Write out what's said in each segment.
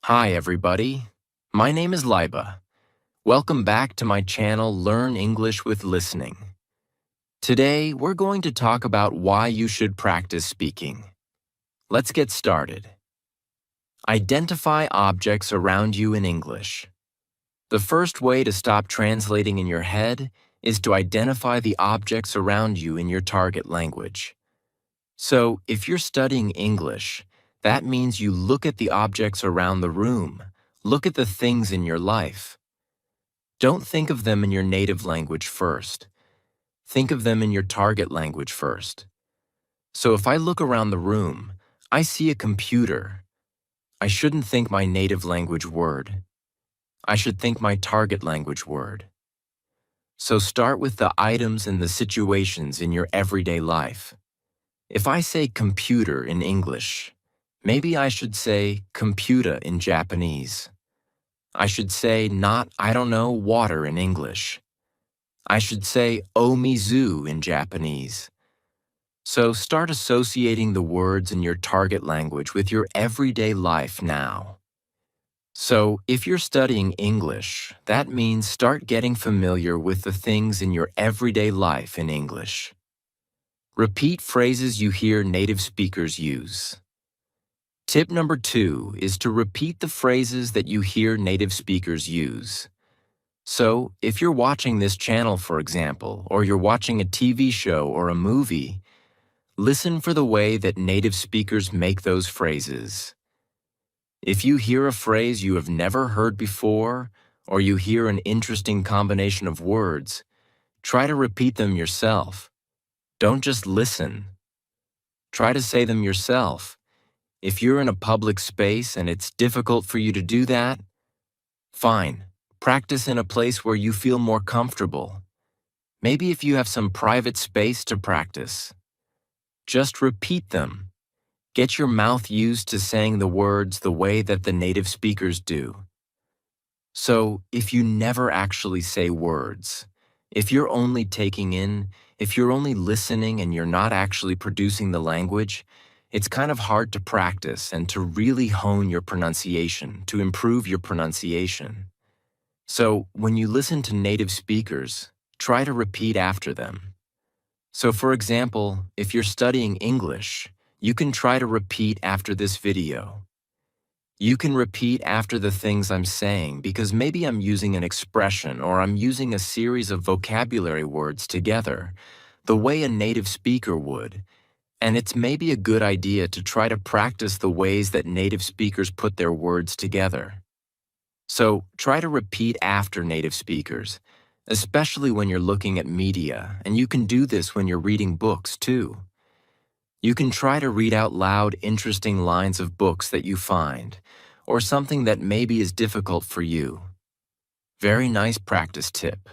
Hi everybody, my name is Liba. Welcome back to my channel Learn English with Listening. Today we're going to talk about why you should practice speaking. Let's get started. Identify objects around you in English. The first way to stop translating in your head is to identify the objects around you in your target language. So, if you're studying English, that means you look at the objects around the room. Look at the things in your life. Don't think of them in your native language first. Think of them in your target language first. So if I look around the room, I see a computer. I shouldn't think my native language word. I should think my target language word. So start with the items and the situations in your everyday life. If I say computer in English, maybe I should say computer in Japanese. I should say not, water in English. I should say omizu in Japanese. So start associating the words in your target language with your everyday life now. So if you're studying English, that means start getting familiar with the things in your everyday life in English. Repeat phrases you hear native speakers use. Tip number 2 is to repeat the phrases that you hear native speakers use. So, if you're watching this channel, for example, or you're watching a TV show or a movie, listen for the way that native speakers make those phrases. If you hear a phrase you have never heard before, or you hear an interesting combination of words, try to repeat them yourself. Don't just listen. Try to say them yourself. If you're in a public space and it's difficult for you to do that, fine. Practice in a place where you feel more comfortable. Maybe if you have some private space to practice. Just repeat them. Get your mouth used to saying the words the way that the native speakers do. So, if you never actually say words, if you're only taking in, if you're only listening and you're not actually producing the language, it's kind of hard to practice and to really hone your pronunciation, to improve your pronunciation. So, when you listen to native speakers, try to repeat after them. So, for example, if you're studying English, you can try to repeat after this video. You can repeat after the things I'm saying because maybe I'm using an expression or I'm using a series of vocabulary words together, the way a native speaker would. And it's maybe a good idea to try to practice the ways that native speakers put their words together. So try to repeat after native speakers, especially when you're looking at media, and you can do this when you're reading books too. You can try to read out loud interesting lines of books that you find, or something that maybe is difficult for you. Very nice practice tip.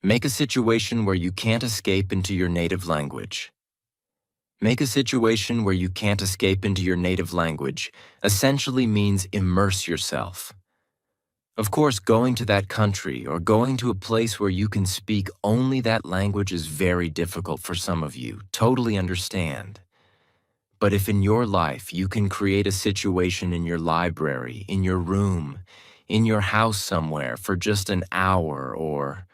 Make a situation where you can't escape into your native language. Make a situation where you can't escape into your native language essentially means immerse yourself. Of course, going to that country or going to a place where you can speak only that language is very difficult for some of you. Totally understand. But if in your life you can create a situation in your library, in your room, in your house somewhere for just an hour or,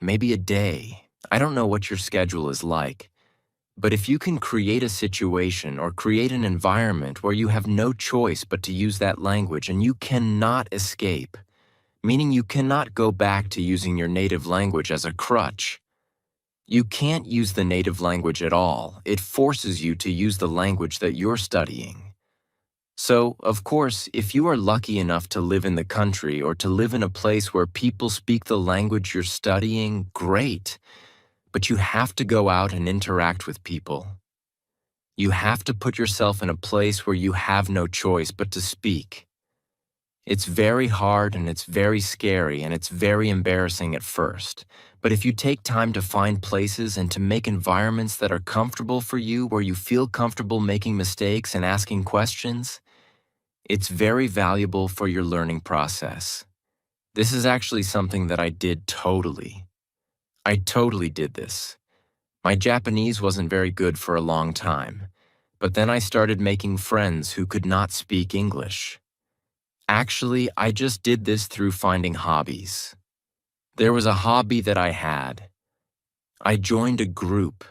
maybe a day. I don't know what your schedule is like. But if you can create a situation or create an environment where you have no choice but to use that language and you cannot escape, meaning you cannot go back to using your native language as a crutch. You can't use the native language at all. It forces you to use the language that you're studying. So, of course, if you are lucky enough to live in the country or to live in a place where people speak the language you're studying, great. But you have to go out and interact with people. You have to put yourself in a place where you have no choice but to speak. It's very hard and it's very scary and it's very embarrassing at first. But if you take time to find places and to make environments that are comfortable for you, where you feel comfortable making mistakes and asking questions, it's very valuable for your learning process. This is actually something that I did totally. I totally did this. My Japanese wasn't very good for a long time, But then I started making friends who could not speak English. Actually, I just did this through finding hobbies. There was a hobby that I had. I joined a group.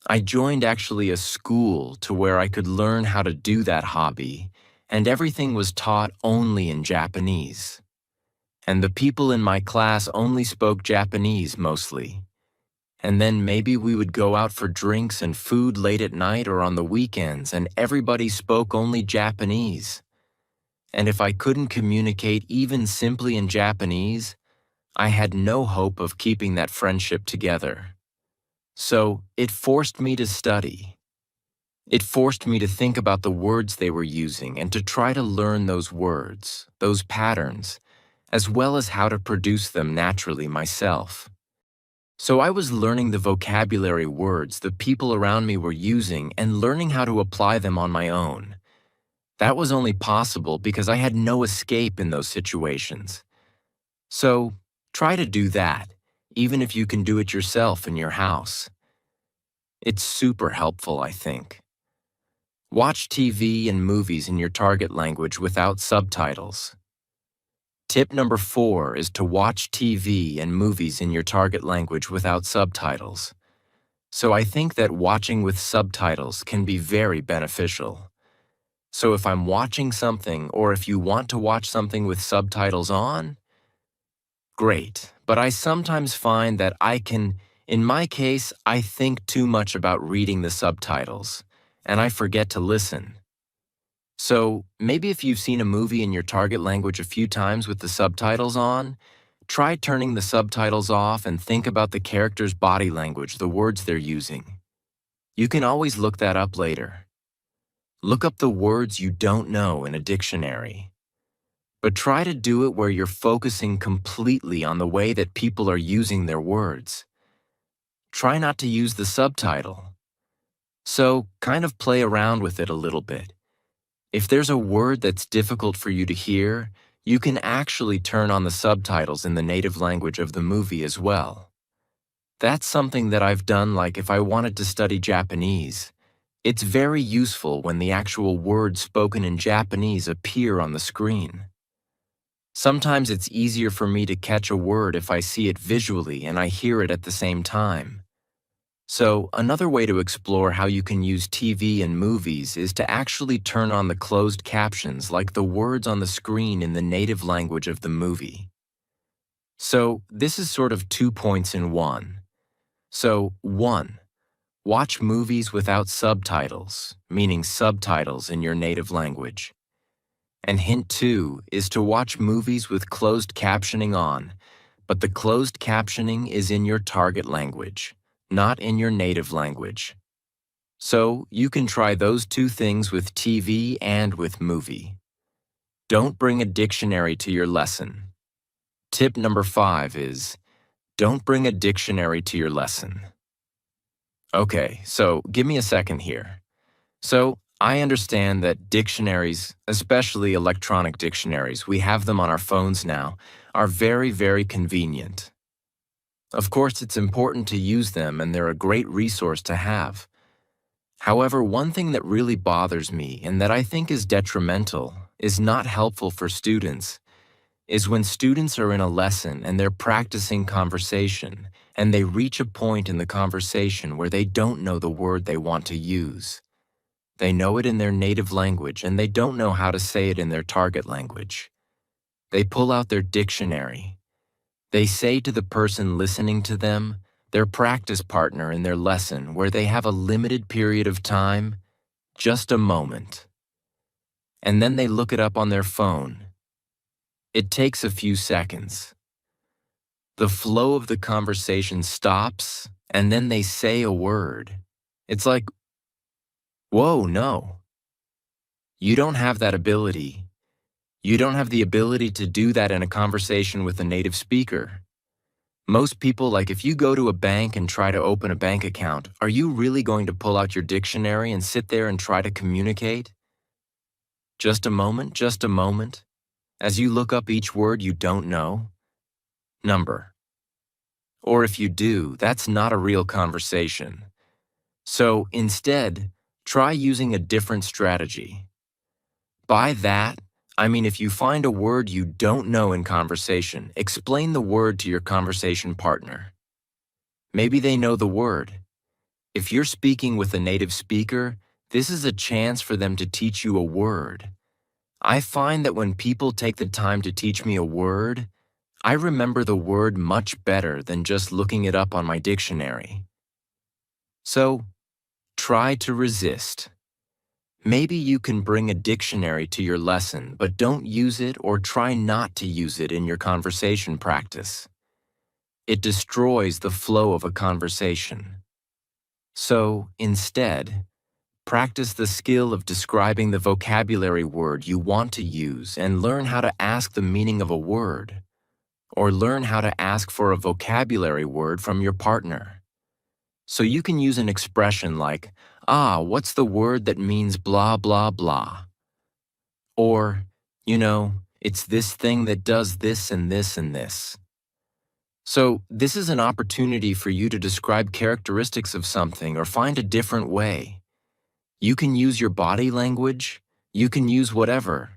I joined actually a school to where I could learn how to do that hobby, and everything was taught only in Japanese. And the people in my class only spoke Japanese mostly. And then maybe we would go out for drinks and food late at night or on the weekends, and everybody spoke only Japanese. And if I couldn't communicate even simply in Japanese, I had no hope of keeping that friendship together. So it forced me to study. It forced me to think about the words they were using and to try to learn those words, those patterns, as well as how to produce them naturally myself. So I was learning the vocabulary words the people around me were using and learning how to apply them on my own. That was only possible because I had no escape in those situations. So try to do that, even if you can do it yourself in your house. It's super helpful, I think. Watch TV and movies in your target language without subtitles. Tip number 4 is to watch TV and movies in your target language without subtitles. So I think that watching with subtitles can be very beneficial. So if I'm watching something, or if you want to watch something with subtitles on, great. But I sometimes find that in my case, I think too much about reading the subtitles, and I forget to listen. So maybe if you've seen a movie in your target language a few times with the subtitles on, try turning the subtitles off and think about the character's body language, the words they're using. You can always look that up later. Look up the words you don't know in a dictionary. But try to do it where you're focusing completely on the way that people are using their words. Try not to use the subtitle. So kind of play around with it a little bit. If there's a word that's difficult for you to hear, you can actually turn on the subtitles in the native language of the movie as well. That's something that I've done, like if I wanted to study Japanese. It's very useful when the actual words spoken in Japanese appear on the screen. Sometimes it's easier for me to catch a word if I see it visually and I hear it at the same time. So, another way to explore how you can use TV and movies is to actually turn on the closed captions like the words on the screen in the native language of the movie. So, this is sort of 2 points in one. So, 1. Watch movies without subtitles, meaning subtitles in your native language. And hint 2 is to watch movies with closed captioning on, but the closed captioning is in your target language, not in your native language. So you can try those 2 things with TV and with movie. Don't bring a dictionary to your lesson. Tip number 5 is, don't bring a dictionary to your lesson. Okay, so give me a second here. So I understand that dictionaries, especially electronic dictionaries, we have them on our phones now, are very, very convenient. Of course, it's important to use them and they're a great resource to have. However, one thing that really bothers me and that I think is detrimental, is not helpful for students, is when students are in a lesson and they're practicing conversation and they reach a point in the conversation where they don't know the word they want to use. They know it in their native language and they don't know how to say it in their target language. They pull out their dictionary. They say to the person listening to them, their practice partner in their lesson where they have a limited period of time, just a moment. And then they look it up on their phone. It takes a few seconds. The flow of the conversation stops, and then they say a word. It's like, whoa, no. You don't have that ability. You don't have the ability to do that in a conversation with a native speaker. Most people, like if you go to a bank and try to open a bank account, are you really going to pull out your dictionary and sit there and try to communicate? Just a moment, as you look up each word you don't know. Number. Or if you do, that's not a real conversation. So instead, try using a different strategy. By that, I mean if you find a word you don't know in conversation, explain the word to your conversation partner. Maybe they know the word. If you're speaking with a native speaker, this is a chance for them to teach you a word. I find that when people take the time to teach me a word, I remember the word much better than just looking it up on my dictionary. So, try to resist. Maybe you can bring a dictionary to your lesson, but don't use it or try not to use it in your conversation practice. It destroys the flow of a conversation. So, instead, practice the skill of describing the vocabulary word you want to use and learn how to ask the meaning of a word, or learn how to ask for a vocabulary word from your partner. So you can use an expression like, what's the word that means blah, blah, blah? Or, it's this thing that does this and this and this. So this is an opportunity for you to describe characteristics of something or find a different way. You can use your body language. You can use whatever.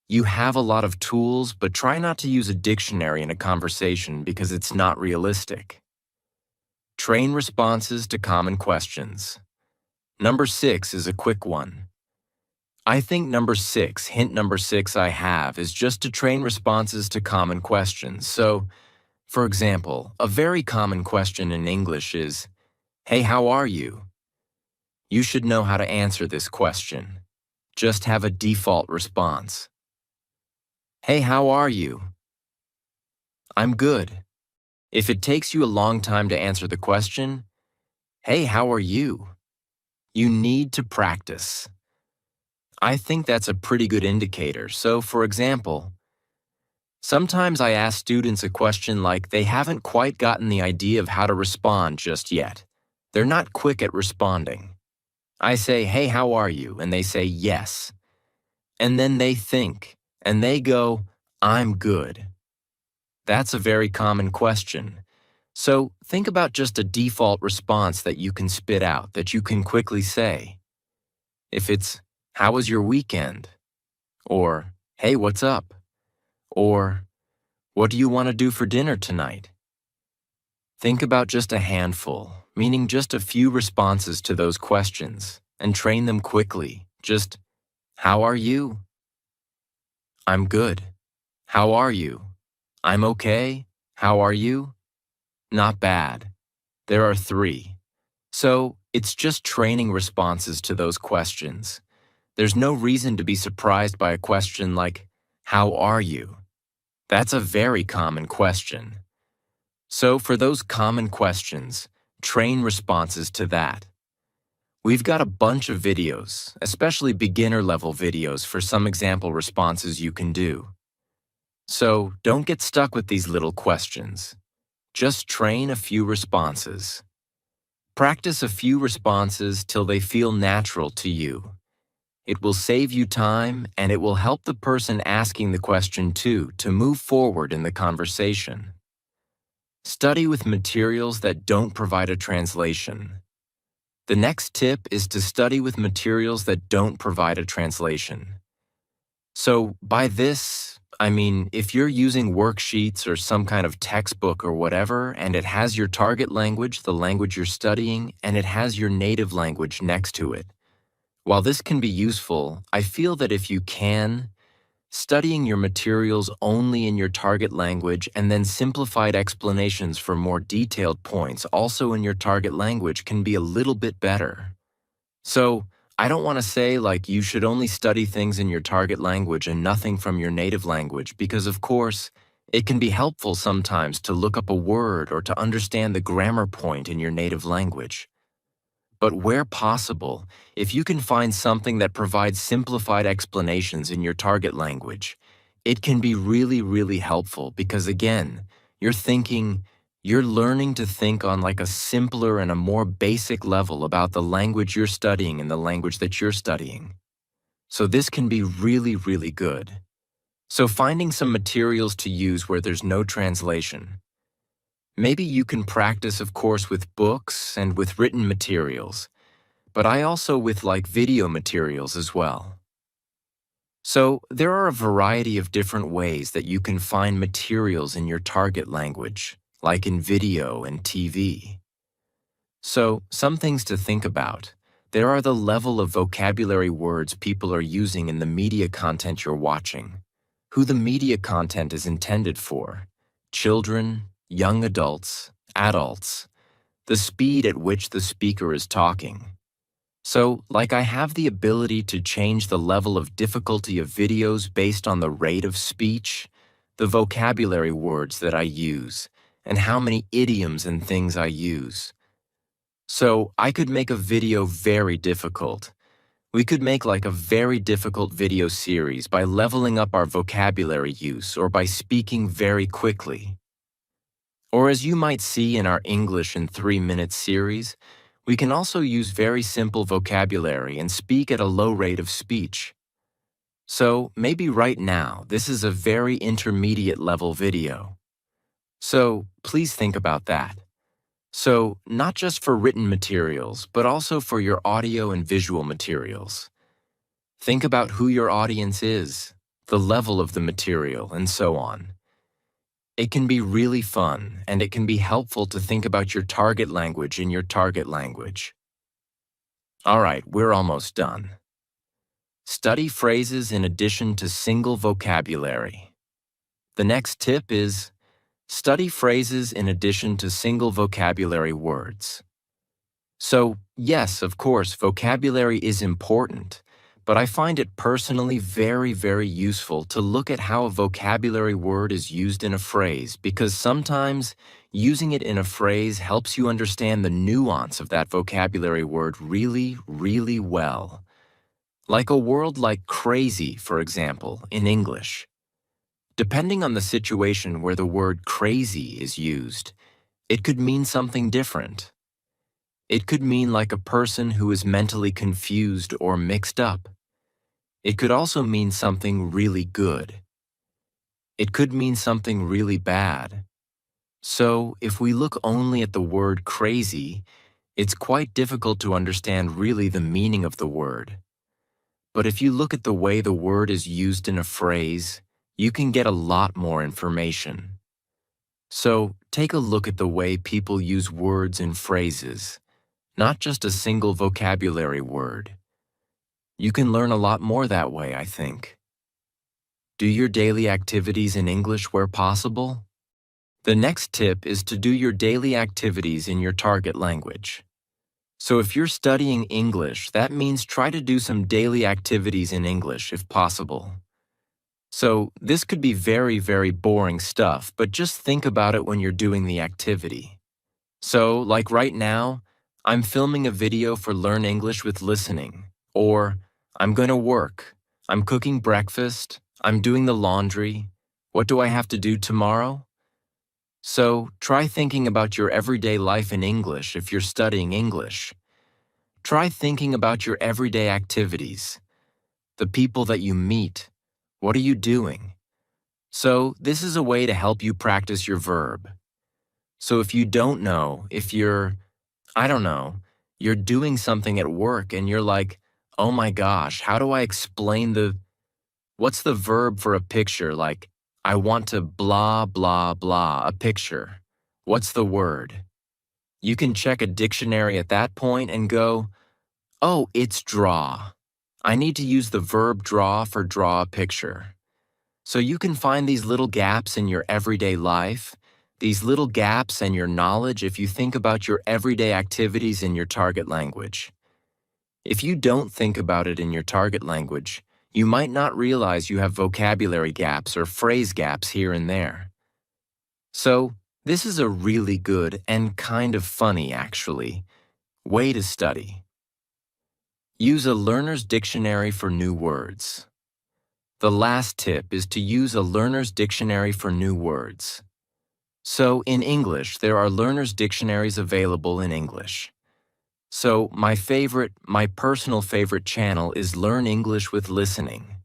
You have a lot of tools, but try not to use a dictionary in a conversation because it's not realistic. Train responses to common questions. Number 6 is a quick one. I think hint number 6 I have is just to train responses to common questions. So, for example, a very common question in English is, "Hey, how are you?" You should know how to answer this question. Just have a default response. "Hey, how are you?" "I'm good." If it takes you a long time to answer the question, "Hey, how are you?" You need to practice. I think that's a pretty good indicator. So, for example, sometimes I ask students a question like they haven't quite gotten the idea of how to respond just yet. They're not quick at responding. I say, "Hey, how are you?" and they say, "Yes." And then they think, and they go, "I'm good." That's a very common question. So think about just a default response that you can spit out, that you can quickly say. If it's, "How was your weekend?" Or, "Hey, what's up?" Or, "What do you want to do for dinner tonight?" Think about just a handful, meaning just a few responses to those questions, and train them quickly. Just, "How are you?" "I'm good." "How are you?" "I'm okay." "How are you?" Not bad. There are 3. So, it's just training responses to those questions. There's no reason to be surprised by a question like, "How are you?" That's a very common question. So, for those common questions, train responses to that. We've got a bunch of videos, especially beginner-level videos, for some example responses you can do. So, don't get stuck with these little questions. Just train a few responses. Practice a few responses till they feel natural to you. It will save you time, and it will help the person asking the question too to move forward in the conversation. Study with materials that don't provide a translation. The next tip is to study with materials that don't provide a translation. So by this, I mean if you're using worksheets or some kind of textbook or whatever, and it has your target language, the language you're studying, and it has your native language next to it. While this can be useful, I feel that if you can, studying your materials only in your target language and then simplified explanations for more detailed points also in your target language can be a little bit better. So, I don't want to say like you should only study things in your target language and nothing from your native language because, of course, it can be helpful sometimes to look up a word or to understand the grammar point in your native language. But where possible, if you can find something that provides simplified explanations in your target language, it can be really, really helpful because again, you're learning to think on like a simpler and a more basic level about the language you're studying and the language that you're studying. So this can be really, really good. So finding some materials to use where there's no translation. Maybe you can practice, of course, with books and with written materials. but I also with like video materials as well. So there are a variety of different ways that you can find materials in your target language, like in video and TV. So some things to think about. There are the level of vocabulary words people are using in the media content you're watching, who the media content is intended for, children, young adults, adults, the speed at which the speaker is talking. So, like I have the ability to change the level of difficulty of videos based on the rate of speech, the vocabulary words that I use, and how many idioms and things I use. So, I could make a video very difficult. We could make like a very difficult video series by leveling up our vocabulary use or by speaking very quickly. Or as you might see in our English in 3-minute series, we can also use very simple vocabulary and speak at a low rate of speech. So maybe right now, this is a very intermediate level video. So please think about that. So not just for written materials, but also for your audio and visual materials. Think about who your audience is, the level of the material, and so on. It can be really fun, and it can be helpful to think about your target language in your target language. All right, we're almost done. Study phrases in addition to single vocabulary. The next tip is study phrases in addition to single vocabulary words. So, yes, of course, vocabulary is important, but I find it personally very, very useful to look at how a vocabulary word is used in a phrase because sometimes using it in a phrase helps you understand the nuance of that vocabulary word really, really well. Like a word like crazy, for example, in English. Depending on the situation where the word crazy is used, it could mean something different. It could mean like a person who is mentally confused or mixed up. It could also mean something really good. It could mean something really bad. So, if we look only at the word crazy, it's quite difficult to understand really the meaning of the word. But if you look at the way the word is used in a phrase, you can get a lot more information. So, take a look at the way people use words in phrases, not just a single vocabulary word. You can learn a lot more that way, I think. Do your daily activities in English where possible. The next tip is to do your daily activities in your target language. So if you're studying English, that means try to do some daily activities in English if possible. So this could be very, very boring stuff, but just think about it when you're doing the activity. So, like right now, I'm filming a video for Learn English with Listening, or I'm going to work, I'm cooking breakfast, I'm doing the laundry, what do I have to do tomorrow? So, try thinking about your everyday life in English if you're studying English. Try thinking about your everyday activities, the people that you meet, what are you doing? So, this is a way to help you practice your verb. So if you don't know, if you're, I don't know, you're doing something at work and you're like, oh my gosh, how do I explain what's the verb for a picture? Like, I want to blah, blah, blah, a picture. What's the word? You can check a dictionary at that point and go, oh, it's draw. I need to use the verb draw for draw a picture. So you can find these little gaps in your everyday life, these little gaps in your knowledge if you think about your everyday activities in your target language. If you don't think about it in your target language, you might not realize you have vocabulary gaps or phrase gaps here and there. So, this is a really good and kind of funny, actually, way to study. Use a learner's dictionary for new words. The last tip is to use a learner's dictionary for new words. So, in English, there are learner's dictionaries available in English. So, my personal favorite channel is Learn English with Listening.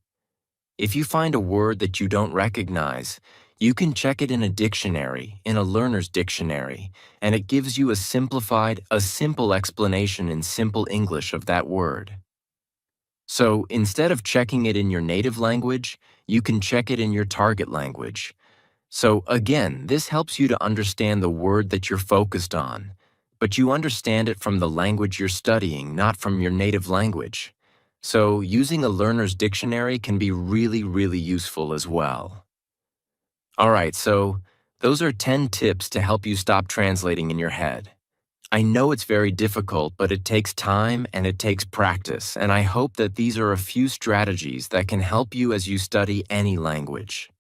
If you find a word that you don't recognize, You can check it in a dictionary, in a learner's dictionary, and it gives you a simple explanation in simple English of that word. So instead of checking it in your native language, you can check it in your target language. So again, this helps you to understand the word that you're focused on, but you understand it from the language you're studying, not from your native language. So using a learner's dictionary can be really useful as well. All right, so those are 10 tips to help you stop translating in your head. I know it's very difficult, but it takes time and it takes practice, and I hope that these are a few strategies that can help you as you study any language.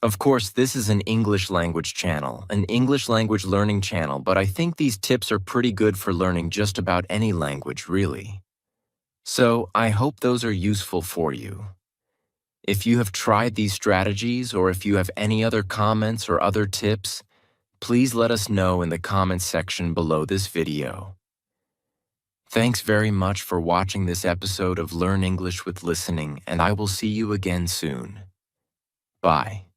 Of course, this is an English language channel, an English language learning channel, but I think these tips are pretty good for learning just about any language, really. So, I hope those are useful for you. If you have tried these strategies or if you have any other comments or other tips, please let us know in the comments section below this video. Thanks very much for watching this episode of Learn English with Listening, and I will see you again soon. Bye.